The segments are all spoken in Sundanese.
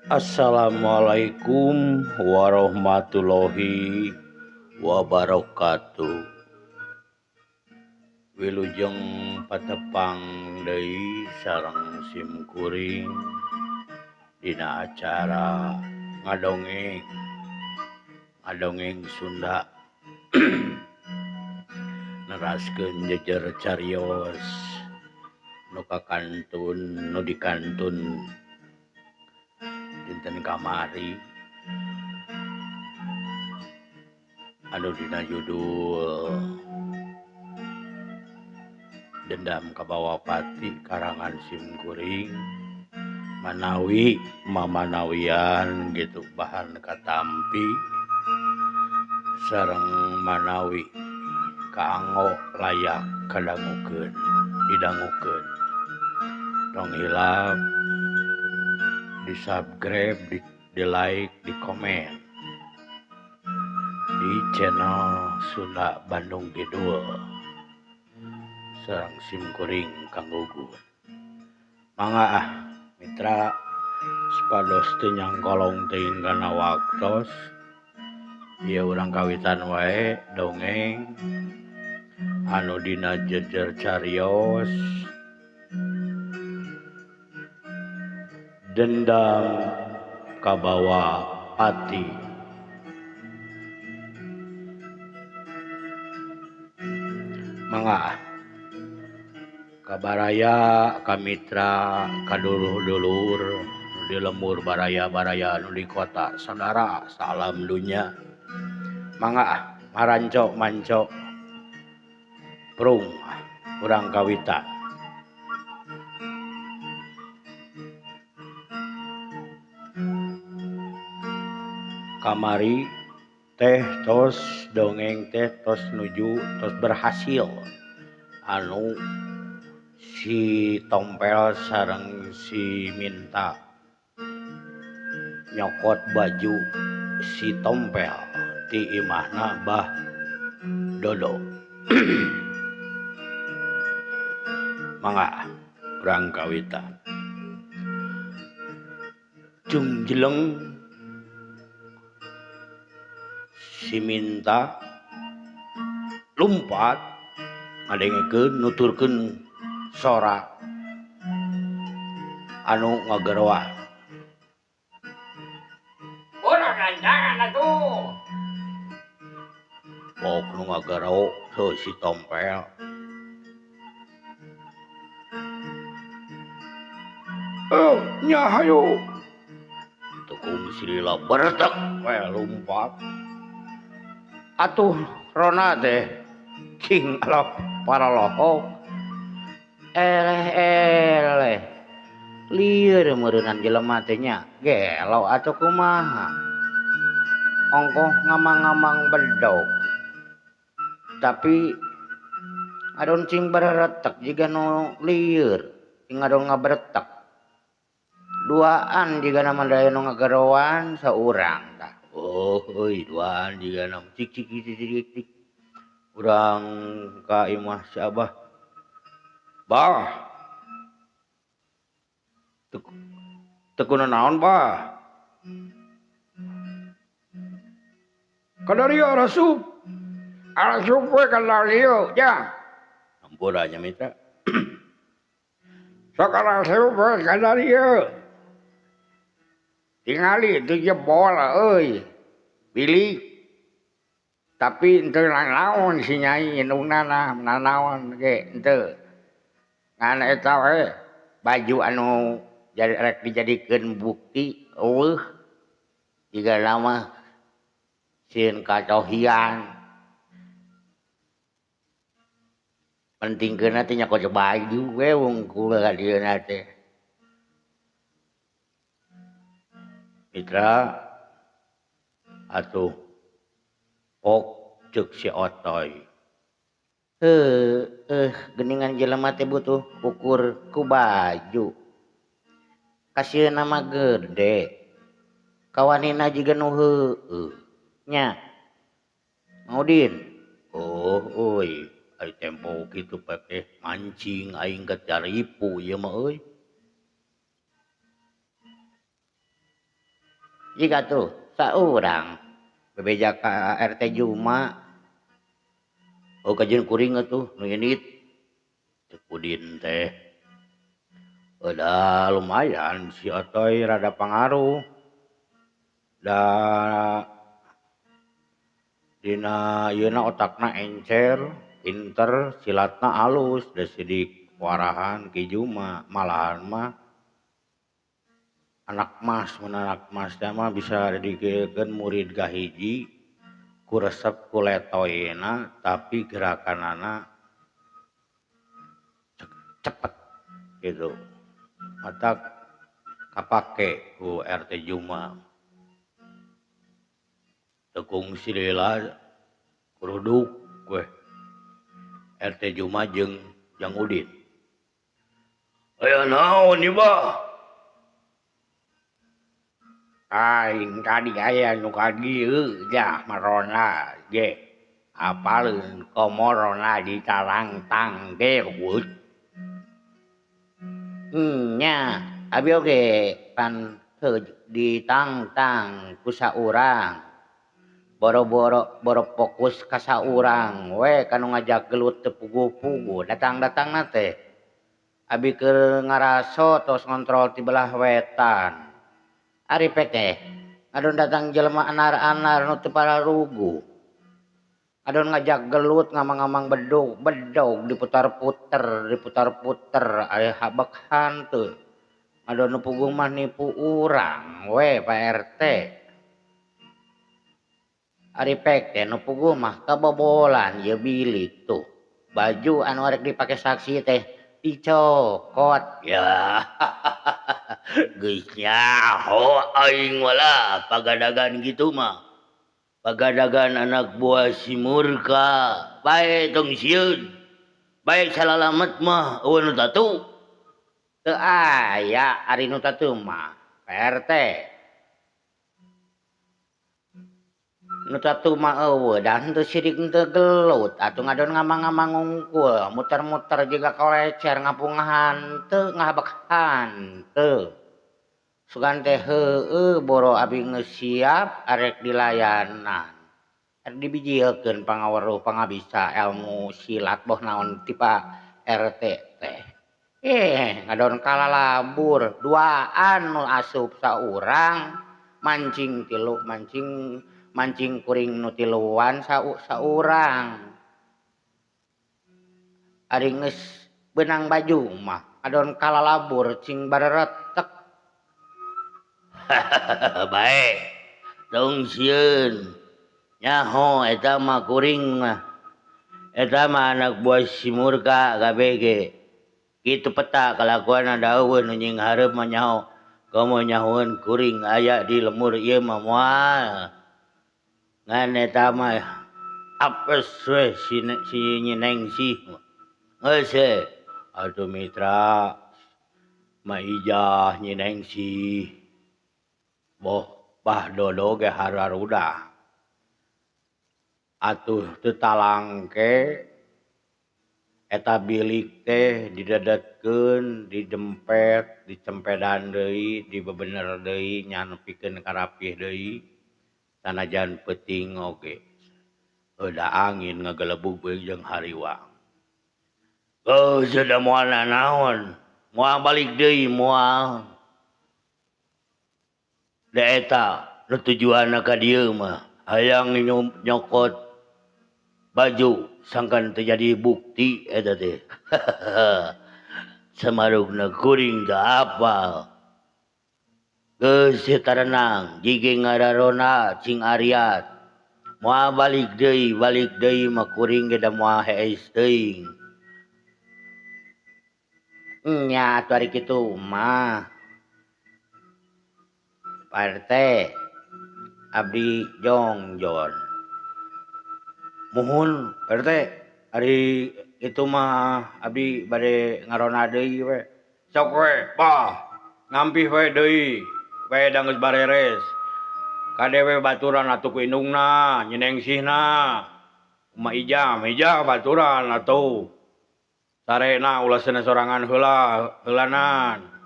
Assalamualaikum warahmatullahi wabarakatuh. Wilujeng patepang deui sareng simkuring dina acara ngadongeng Sunda neraskeun jejer carios nu dikantun dinten kamari anu dina judul Dendam Kabawa Pati karangan simkuring manawi mamanawian gitu bahan katampi sareng manawi kaanggo layak didangukeun tong hilap di subscribe, di like, di komen di channel Sunda Bandung Kidul sareng simkuring kanggo gugun. Mangga mitra supados teu nyangkolong teuing kana waktos ieu urang kawitan wae dongeng anu dina jejer carios Dendam Kabawa Pati. Mangga kabaraya kamitra kadulur-dulur di lembur baraya-baraya anu di kota saudara salam dunya. Mangga maranco manco prung urang kawitan. Kamari teh tos dongeng teh tos nuju tos berhasil anu si Tompel sareng si Minta nyokot baju si Tompel ti imahna Bah Dodo. Mangga urang kawitan. Jung jeleng si Minta lumpat ngadengekeun nuturkeun sora anu ngageroan. Urang ganjangan atuh. Pok nu ngagero teu si Tompel. Nya hayu. Tukung si Lila bertek we lumpat. Atuh rona teh cing alap para lohok. Eleh lieur meureunan jelema teh nya gelo atuh kumaha. Ongkoh ngamang-ngamang bedog. Tapi adon cing beretek jiga nu lieur cing adon ngabretek. Duaan jiga na mandaya nu ngagerowan saurang tah. Oh euy duaan jiga na cik. Urang ka imah si Abah. Bah. Teu naon bah. Kadaria rasup. Arasup we kadaria ya. Ampura nya mitra. Sok arasup we kadaria. Tingali itu jebol euy. Bilik. Tapi henteu naon si Nyai indungna nanaon ge henteu. Ngan eta we baju anu rek dijadikeun bukti eueuh jiga nama sieun kacohian. Pentingkeunna teh nya kode baju we wungkul ka dieuna teh. Mitra atuh pok ceuk si Otoy. Geningan jelema teh butuh ukur ku baju. Kasieun nama gede. Kawanina jiga nu heueuh. Nya. Maudin. Oh, euy, ai tempo kitu pake mancing aing ke caripu ieu mah euy. jika tuh saurang bebeja ka RT Juma oh kajian kuring tuh nu indit Cekudin teh udah lumayan si Otoy rada pengaruh da dina yeuna otakna encer pinter silatna alus da sidik warahan Ki Juma malahan mah anak mas teh mah bisa didikeun murid gahiji ku resep ku letoyna tapi gerakanana cepet gitu mata kapake ku RT Juma tekung silela kuruduk gue RT Juma jeung Jang Udin aya naon ieu bah aing tadi aya nu ka dieu jah marona ge apaleun komorona di tarangtang ge wut nya abi oge pan di tangtang ku saurang boro-boro fokus ka saurang we kanu ngajak gelut teu pugu-pugu datang-datangna teh abi keur ngaraso tos ngontrol ti belah wetan ari teh ngadon datang jelema anar-anar nu teu pararugu adon ngajak gelut ngamang-ngamang bedog diputar-puter aya habekhan teu adon nu puguh mah nipu urang we Pak RT ari teh nu puguh mah kabobolan ye bilik tuh baju anu arek dipake saksi teh dicokot ya geus nyaho aing wala pagadagan gitu mah pagadagan anak buah si Murka bae tong sieun bae salalamet mah eueuh nu tatu teu aya ari nu tatu mah Pak RT nu tatu mah eueuh dan teu sidik teu gelut atuh ngadon ngamang-ngamang ngungkul muter-muter jiga kolecer ngapungahan teu ngahabekhan teu sugan teh heueuh boro abi geus siap arek dilayanan arek dibijiekeun pangaweruh pangabisa ilmu silat boh naon ti Pak RT teh ngadon kalalabur duaan nu asup saurang mancing tilu mancing kuring nu tiluan saurang ari geus beunang baju mah adon kalalabur cing bareretek bae tong sieun nyaho eta mah kuring mah eta mah anak buah si Murka kabeh kitu peta kalakuanna da eueuh nu nying hareup mah nyaho komo nyahoeun kuring aya di lemur ieu mah moal ngan eta mah apes we si Nyeningsih geus atuh mitra maijah Nyeningsih boh bah dodo ge hararudah atuh teu talangke eta bilik teh didedetkeun didempet dicempedan deui dibebener deui nyanepikeun karapih deui sanajan peuting oge da angin ngagelebug beung jeung hariwang geus da moal naon moal balik deui moal da eta nu tujuanna ka dieu mah hayang nyokot baju sangkan terjadi bukti eta teh samarugna kuring da apal geus tarenang jige ngararona cing Aryat moal balik deui mah kuring ge da moal hees teuing nya atuh ari kitu mah Pak RT abdi jongjon muhun Pak RT ari itu mah abdi bade ngarona deui we sok we Pak ngampih we deui we da geus bareres kade we baturan atuh ku indungna Nyeningsihna kumaha ijah baturan atuh sarena ulah seuneu sorangan heulanan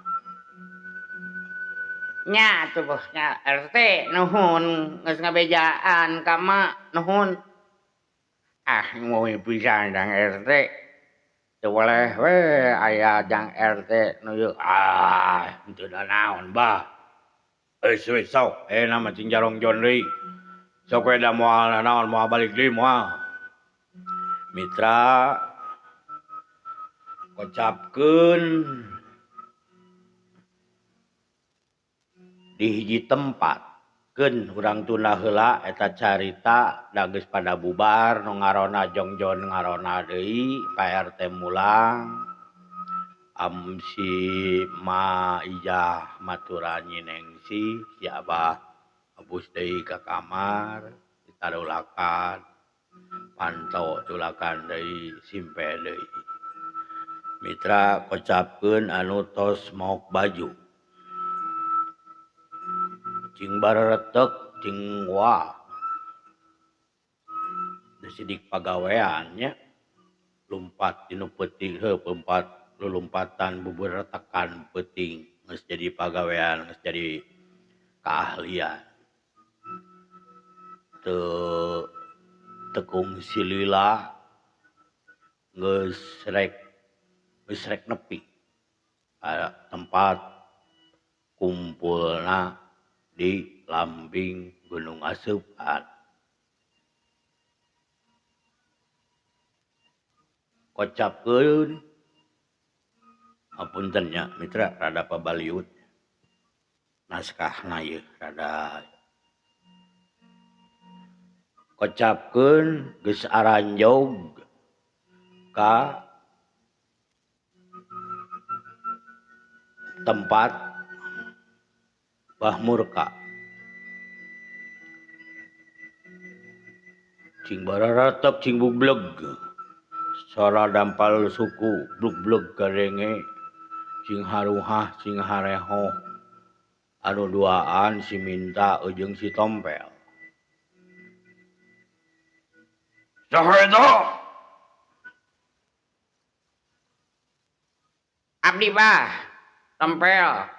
nya tuh bosnya RT nuhun geus ngabejaan ka mak nuhun. Ah mau pisan Jang RT. Teu boleh we aya Jang RT nu yeuh henteu da naon bah. Wis sok nama cing jarong jon deui. Sok we da moal naon moal balik deui moal. Mitra kocapkeun di hiji tempat keun urang tunda heula eta carita da geus pada bubar nu ngarona Jongjon ngarona deui Pak RT mulang si Ma Ijah maturan nyinengsi si Abah abus deui ka kamar ditarulakan pantau tulakan deui simpe deui. Mitra kocapkeun anu tos maok baju cing bareretek cing wah sidik pagawean nya lumpat dinu peuting lompat lulumpatan buburetekan peuting geus jadi pagawean geus jadi keahlian teu tekung silila geus rek nepi tempat kumpulna di lambing Gunung Aseupan. Kocapkeun apunten nya mitra rada pabaliut naskahna ieu rada kocapkeun geus aranjog ka tempat Bah Murka cing bararatep cing bubleg sora dampal suku blug-blug garenge cing haruhah cing hareho anu duaan si Minta jeung si Tompel. Saha eta? Abdi Bah Tompel.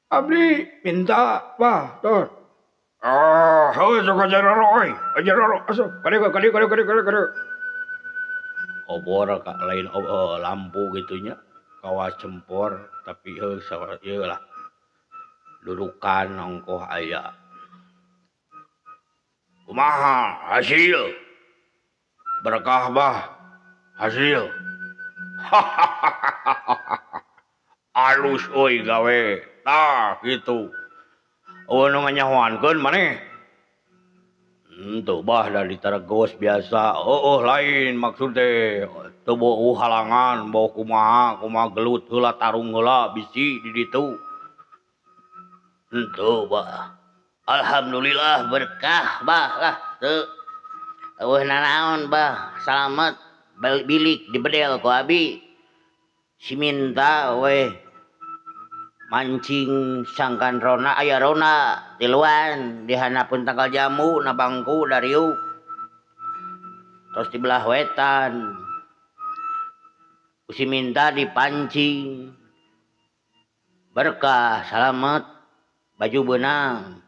Abdi Minta Bah tur. Heuh sok ajararo euy. Ajararo asup. Kade. Obor ka lain lampu gitunya. Kawas cempor tapi heuh ieu lah. Dudukan ongkoh aya. Kumaha hasil? Berkah Bah hasil. Alus euy gawe. Tah gitu. Nu nganyahoankeun maneh. Henteu Bah da ditaregos biasa. Lain maksud teh. Teu beuh halangan, beuh kumaha gelut heula tarung heula bisi di ditu. Henteu Bah. Alhamdulillah berkah Bah lah teu. Eueuh nanaon Bah, salamet bilik dibedel ku abi. Si Minta we mancing sangkan rona aya rona tiluan dihanapun tanggal jamu na bangku dariuk terus di belah wetan si Minta dipancing berkah salamet baju benang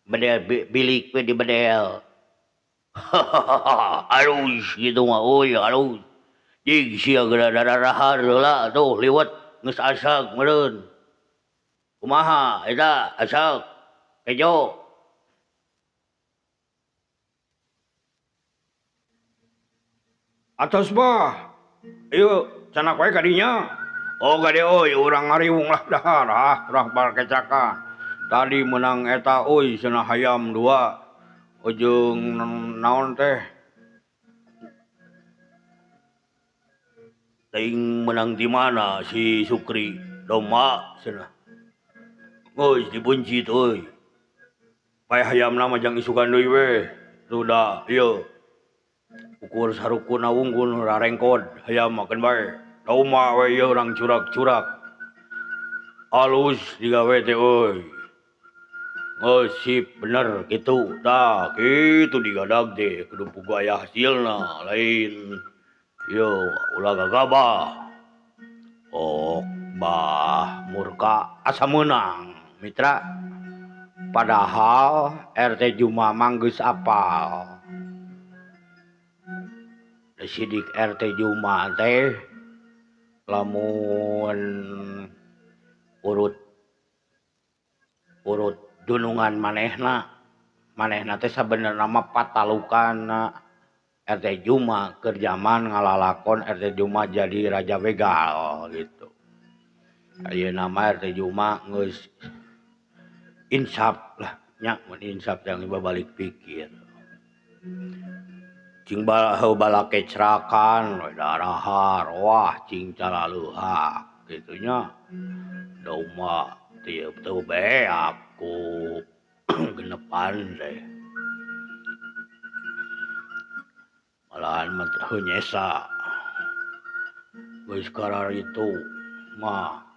bedel bilik we dibedel. Alus gitu mah euy alus jig sia geura-darahar heula tuh liwet geus asag meureun. Kumaha eta asal kejo atos Bah ieu canak wae kadinya. Gade euy urang ngariung lah dahar urang bar kecaka tadi menang eta euy cenah hayam 2 ujung naon teh teuing menang di mana si Sukri domba cenah. Geus dibunci tuh euy. Paeh hayamna mah jang isukan deui we. Sudah ieu. Ukur sarukuna unggul rarengkod hayam makeun bae. Dauma we ieu urang curak-curak. Alus digawe teh euy. Geus sip bener kitu. Tah kitu digadag teh kudu pugu aya hasilna lain ieu ulah gagabah. Bah Murka asa meunang. Mitra padahal RT Juma mah geus apal. Sidik RT Juma teh lamun urut dunungan manehna teh sabenerna mah patalukan RT Juma keur zaman ngalalakon RT Juma jadi raja begal gitu. Ayeuna mah RT Juma geus insaf lah nya mun insaf yang balik pikir. Cing bala kecrakan darahar wah cing calaleuha kitu nya. Daun mah teu be aku genepan teh. Malahan mah nyesa. Geus karar itu mah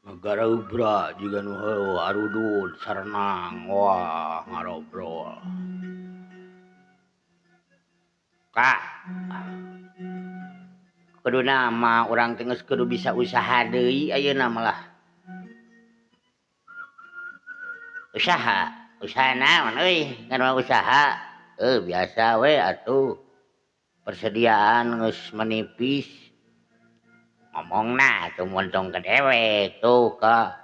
negara ubra juga nu heueuh arudud sarenang wah ngarobrol. Kak, kuduna mah urang teh geus kudu bisa usaha deui ayeuna malah. Usaha naon euy? Ngan mah usaha. Biasa we atuh. Persediaan geus menipis. Ngomongna tuh montong ke dewek tuh ka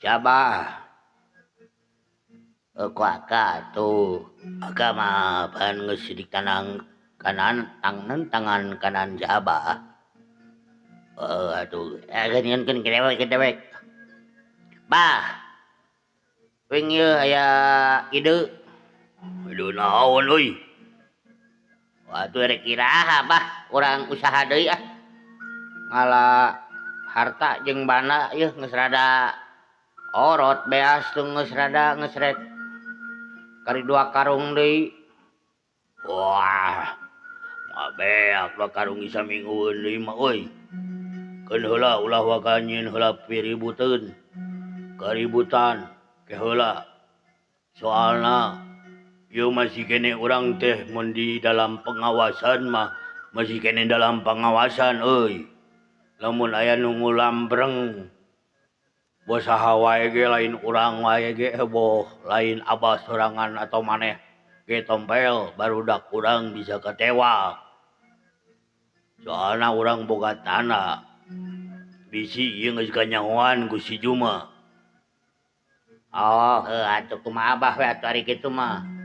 Jabah. Ku aka tuh agama pan geus sidik tangan kanan Jabah. Aduh, ganyeunkeun ke dewek. Bah. Wing ieu aya ide. Ide naon euy? Waduh rek iraha bah, urang usaha deui ah. Ngala harta jeung bana yeuh geus rada orot beas tuh geus rek kari 2 karung deui. Wah. Mabeak 2 karung isa minggueun deui mah euy. Keun heula ulah waga nyieun heula piributeun. Kaributan ke heula. Soalna ieu masih kene urang teh mun di dalam pengawasan mah masih kene dalam pengawasan euy. Lamun aya nu ngulambreng bos saha wae ge lain urang wae ge heboh, lain abah sorangan atau maneh ge tompel barudak urang bisa katewak. Soalna urang boga tanah. Bisi ieu geus ganyahoan ku si Juma. Oh, atuh kumaha abah we atuh ari kitu mah.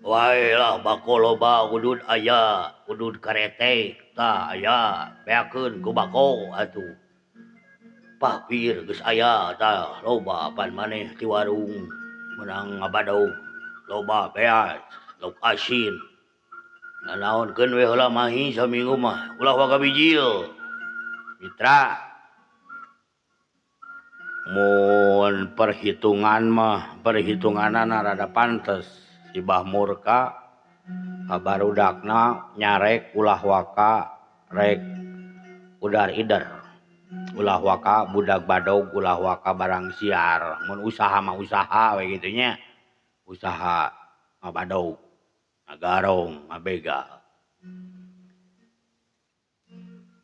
Wae lah bako loba udud aya, udud karete tah aya, beakeun ku bako atuh. Papir geus aya tah loba pan maneh ti warung menang ngabadaug loba beas lauk asin. Nanaonkeun we heula mahi saminggu mah ulah waga bijil. Mitra mun perhitunganana rada pantes si Bah Murka kabarudakna nyarek ulah waka rek udar ider. Ulah waka budak badog ulah waka barang siar. Mun usaha mah usaha we kitu nya. Usaha ngabadog, ngagarong, ngabegal.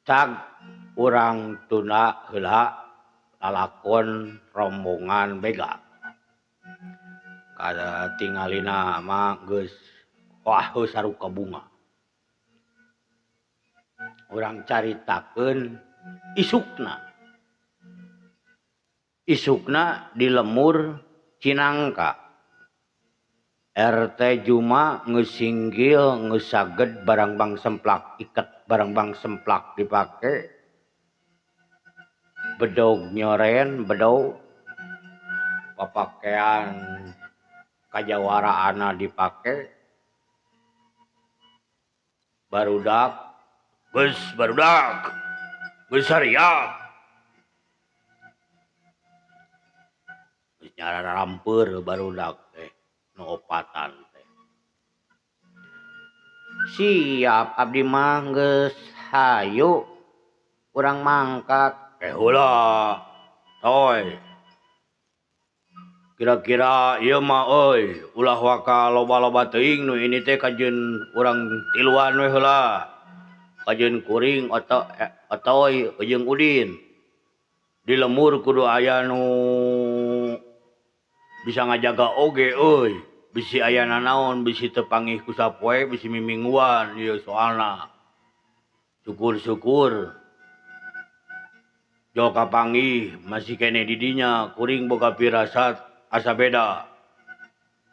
Cag urang tunda heula lalakon rombongan begal. Kada tingalina mah geus wah saruka bunga. Urang caritakeun isukna di lemur Cinangka. RT Juma geus singgil geus saged barang bang semplak iket barang bang semplak dipake. Bedog nyoren bedog papakean kajawaraana dipake. Barudak geus sariak. Geus nyararamper barudak teh nu opatan teh. Siap abdi mah geus hayu urang mangkat. Heula toy. Kira-kira ieu mah euy ulah waka loba-loba teuing nu ini teh kajeun urang tiluan we heula. Kajeun kuring otoy jeung udin. Di lemur kudu aya nu bisa ngajaga oge euy. Bisi aya nanaon, bisi teu panggih ku sapoe, bisi mimingguan ieu soalna. Syukur-syukur jol kapanggih masih kene di dinya kuring boga pirasat asa beda.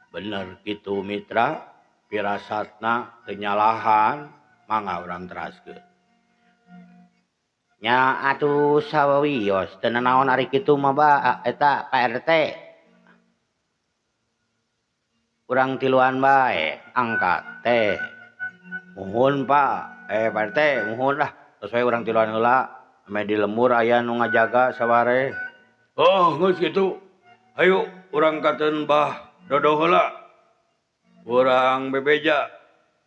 Bener kitu mitra, pirasatna teu nyalahan mangga urang teraskeun. Nya atuh sawios teu nanaon ari kitu mah eta Pak RT. Urang tiluan bae angkat teh. Muhun Pak, Pak RT muhun lah. Sesuai urang tiluan heula, ame di lemur aya nu ngajaga sabare. Oh, geus kitu. Hayu urang kateun Mbah Dodo heula. Urang bebeja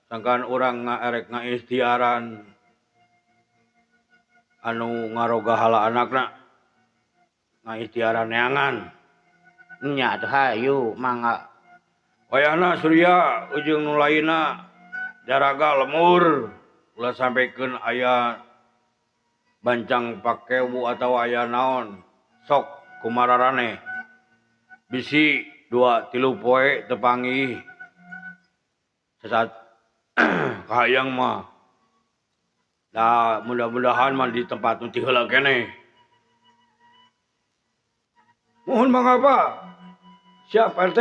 sangkan urang ngarek ngaikhtiaran anu ngaroga hala anakna. Ngaikhtiaran neangan. Nya atuh hayu mangga. Wayahna Surya ujung nu lainna jaraga lemur ulah sampeikeun aya bancang pakewu atawa aya naon sok kumararane bisi 2-3 poe teu panggih sasaat kahayang mah da mudah-mudahan mah di tempat nu ti heula keneh. Mohon mangapa siapa RT?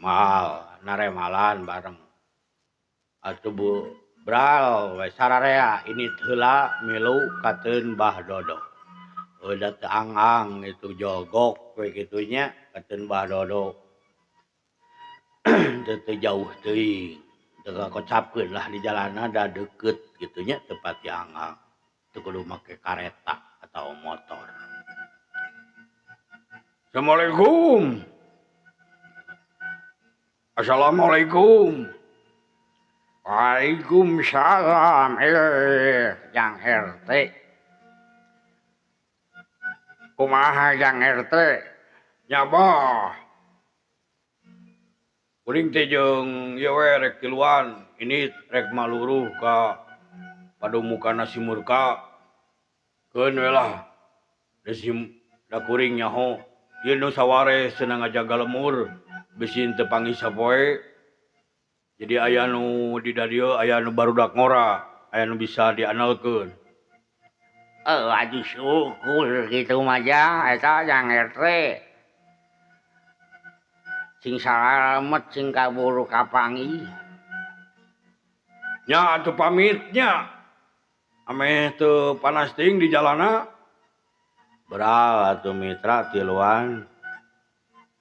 Mal naremalan bareng. Atuh Bu Bral we sararea ini heula milu kateun Mbah Dodo. Udah teu angang itu jogok we kitunya kateun Mbah Dodo. Teu jauh teuing. Teu kakocapkeun lah di jalanna da deukeut kitunya teu pati angang. Teu kudu make kareta atau motor. Assalamualaikum. Assalamualaikum. Waalaikumsalam Jang RT. Kumaha Jang RT? Nya bah. Kuring teh jeung ieu we rek tiluan, ini rek maluruh ka padumukanna si Murka. Keun we lah. Da kuring nyaho, ieu nu saware senang ngajaga lemur. Bisi teu panggih sapoe. Jadi aya nu di dieu aya nu barudak ngora, aya nu bisa diandalkeun. Aduh syukur gitu mah Jang eta Jang RT. Sing salamet sing kaburu kapanggih. Nya atuh pamitnya. Ameh teu panas ting di jalana. Beral atuh mitra tiluan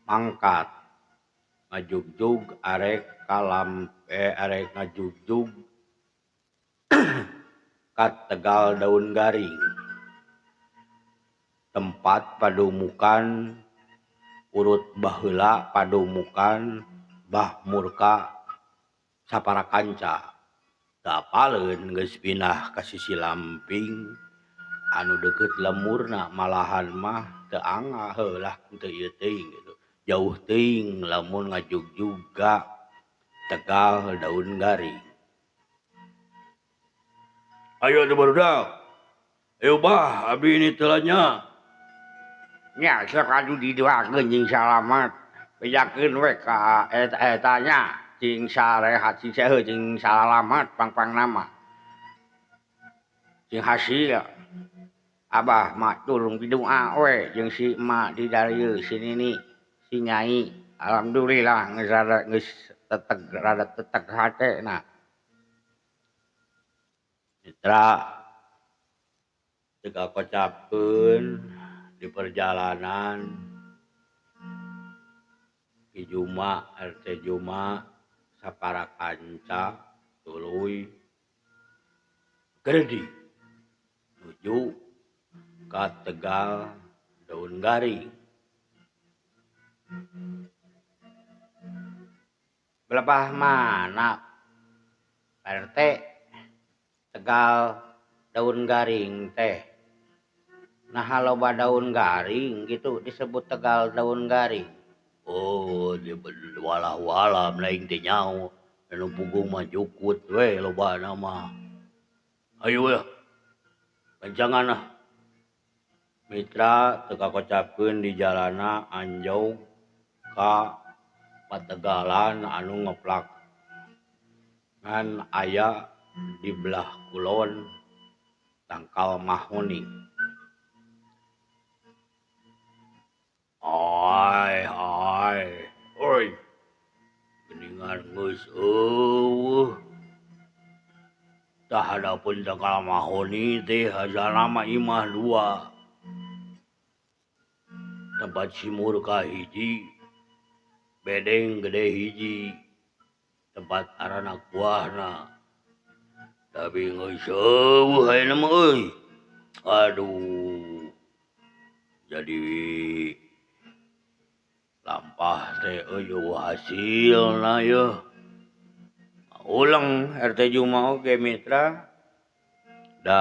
mangkat. Ngajugjug arek arek ngajugjug ka Tegal Daun Garing. Tempat padumukan urut baheula padumukan Mbah Murka Saparakanca. Teu apaleun geus pindah ka sisi Lamping anu deukeut lemurna malahan mah teu angah heulah teu ieu teuing gitu. Jauh teuing lamun ngajugjug ka Tegal Daun Garing. Ayo atuh barudak. Ayo bah, abi ini telanya. Nya sok adu didoakeun jeung salamet. Bejakeun we ka eta nya cing sarehat cing saeuh cing salamet pang-pangna mah. Cing hasil. Abah mak tulung didoa we jeung si emak di darieu si Nini, si Nyai. Alhamdulillah geus rada teteg hatena. Mitra teu kakocapkeun di perjalanan Ki Juma RT Juma Saparakanca tuluy Geredi nuju ka Tegal Daun Garing. Belepah mana RT Tegal Daun Garing teh. Nah loba daun garing gitu disebut Tegal Daun Garing. Oh, dia walah-walah lain teh nyaho. Anu punggung mah jukut we loba nama. Ayo ya. Kencangan ah. Mitra teu kakocapkeun di jalana anjau ka pategalan anu ngeplak ngan aya di belah kulon tangkal mahoni. Ai, oi, geningan geus eueuh. Tah hadapun tangkal mahoni teh hajalna mah imah 2. Tempat simur ka hiji, bedeng gede hiji, tempat arana kuahna. Tapi geus eueuh ayeuna mah euy. Aduh. Jadi lampah teh eueuh hasilna yeuh. Ulang RT Juma oge mitra. Da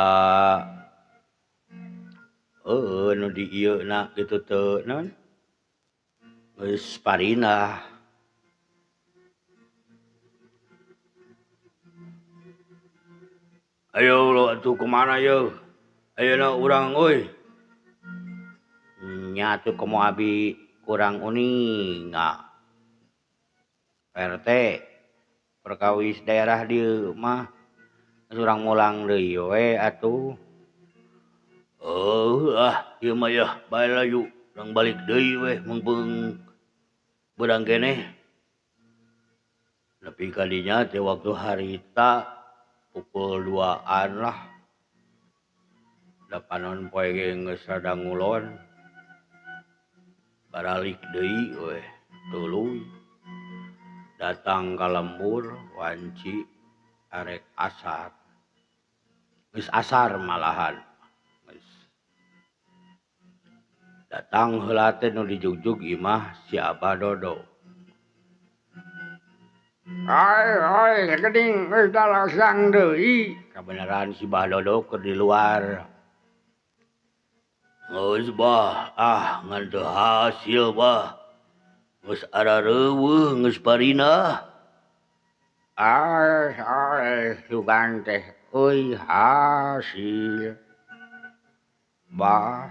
nu di ieuna kitu teu naon? Geus parinah. Ayo lo atuh kemana yeuh? Ayeuna urang euy. Nya atuh komo abi kurang uninga. RT perkawis daerah dieu mah urang mulang deui we atuh. Ieu mah yah bae layu urang balik deui we mumpung beurang keneh. Nepi ka dinya teh waktu harita pukul 2-an lah. Da panon poe ge geus rada ngulon. Baralik deui we tuluy. Datang ka lembur wanci arek asar. Geus asar malahan. Datang heula teh nu dijugjug imah si Abah Dodo. Ai, geuning geus dalasang deui. Kabeneran si Bah Dodo keur di luar. Geus bah, ngan teu hasil bah. Geus arareueuh geus parinah. Sugan teh euy hasil. Bah,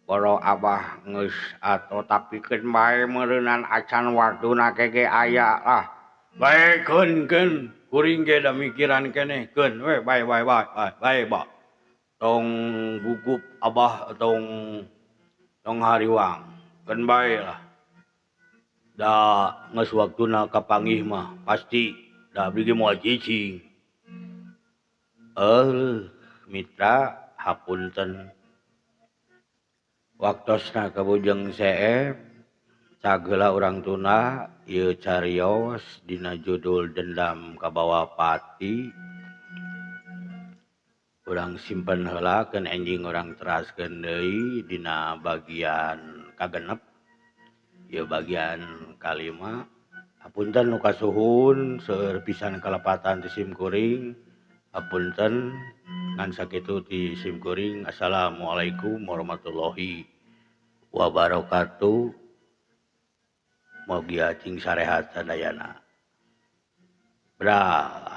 boro Abah geus ato tapikeun bae meureunan acan waktuna kege aya lah. Bae keun kuring ge da mikiran keneh keun we bae bah. Tong gugup Abah tong hariwang. Keun bae lah. Da geus waktuna kapanggih mah pasti da abdi ge moal cicing. Mitra hapunten. Waktosna kabujeng seep cageula urang tuna ieu carios dina judul Dendam Kabawa Pati. Urang simpen heula keun enjing urang teraskeun deui dina bagian kagenep. Ieu bagian kalima. Hapunten nu kasuhun seueur pisan kalepatan ti simkuring. Hapunten ngan sakitu ti simkuring. Assalamualaikum warahmatullahi wabarakatuh. Mugi acing sarehat sadayana. Brah.